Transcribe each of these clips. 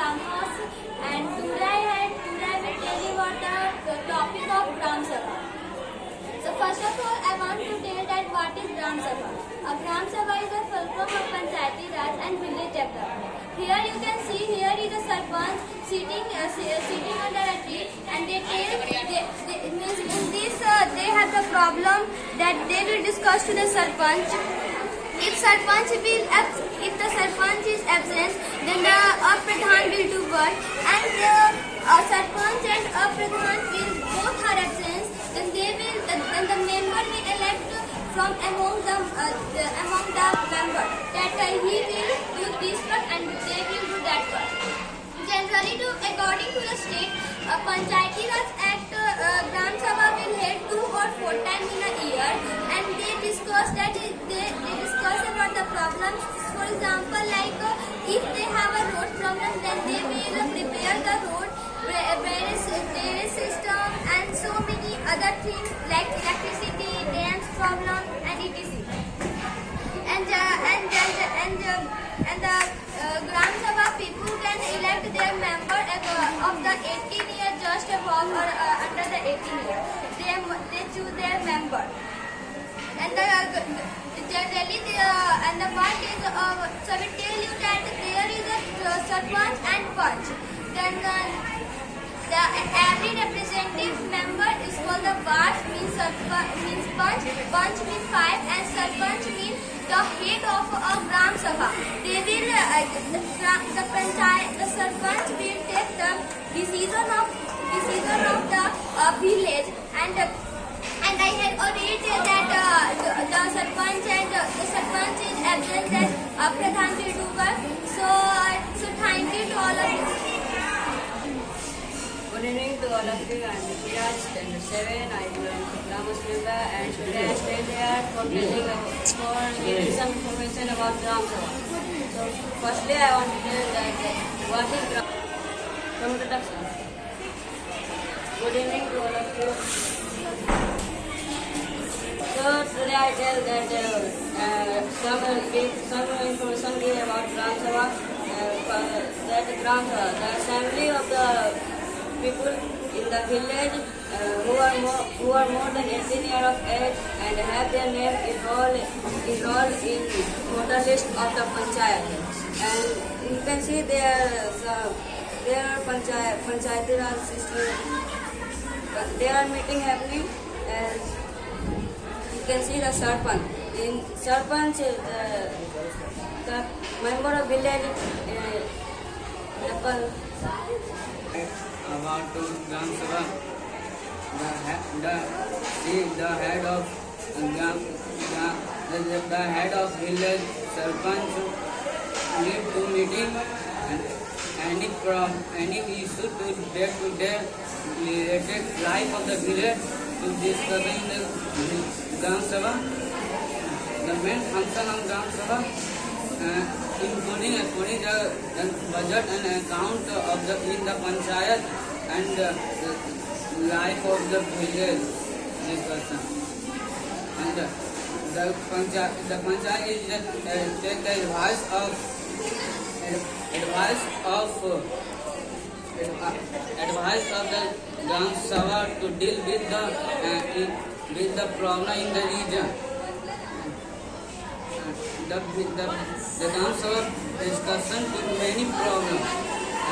farmhouse, and today will tell you about the topic of Gram Sabha. So first of all, I want to tell that what is Gram Sabha. A Gram Sabha is a full form of Panchayati Raj and village development. Here you can see here is a Sarpanch sitting under a tree, and they have the problem that they will discuss to the Sarpanch. If the Sarpanch is absent, then the Pradhan will do work, and Sarpanch and Pradhan will both are absent. Then the member will elect from among the member that he will do this work and they will do that work. Generally, according to the state, Panchayati Raj Act, Gram Sabha will hold 2 or 4 times in a year, and they discuss about the problems. For example, like if they have a road problem, then they will prepare the road, drainage system, and so many other things like electricity, dams problem, and etc. And the Gram Sabha people can elect their member of the 18 years just above or under the 18 years. They choose their member. And generally, the part is so we tell you that there is a Sarpanch and Panch. Then the every representative member is called the Vard, means Panch, Panch means 5, and Sarpanch means the head of a Gram Sabha. They will the Sarpanch will take the decision of the village, and I had already said that the Sarpanch is absent, and Pradhan will do work. So thank you to all of you. Good evening to all of you. I am Nikiraj, standard 7. I belong to Gramas member, and today I stand here for giving some information about Gram Sabha. So firstly, I want to tell that what is Gram Introduction. Good evening to all of you. So today I tell that some information given about Gram Sabha. That Gram Sabha, the assembly of the people in the village who are more than 18 years of age and have their name enrolled in voter list of the panchayat. And you can see their Panchayati Raj system. There are meeting happening, and you can see the Sarpanch. In Sarpanch, the member of village about Gram Sabha, the head of village Sarpanch need to meeting and any issue to day related life of the village to discuss in the Gram Sabha. The main function of Gram Sabha, including the budget and account of in the panchayat and the life of the village discussion. And the panchayat is take the advice of the Gram Sabha to deal with the problem in the region. The Gram Sabha discussion with many problems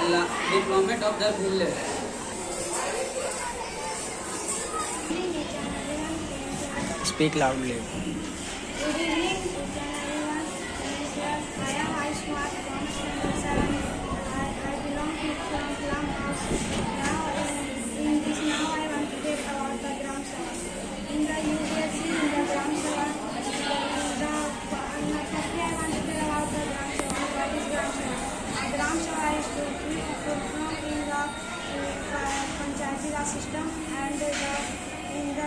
and development of the village. Speak loudly. Good evening, everyone. I am Aishmat from Standard 7. I belong to Gram House. Now I want to talk about the Gram Sabha. In the UPSC, in the Gram Sabha, firstly I want to tell about the Gram Sabha. What is Gram Sabha? Gram Sabha is to from in the Panchayati Raj system, and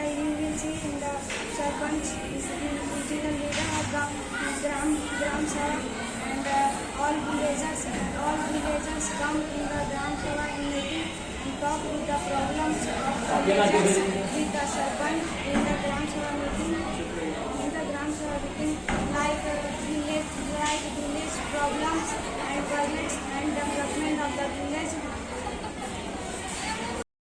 you will see in the Sarpanch is the leader of the Gram Sabha, and all villagers come in the Gram Sabha in meeting and talk with the problems of villagers with the Sarpanch in the Gram Sabha meeting. In the Gram Sabha meeting, like village problems and projects and development of the village.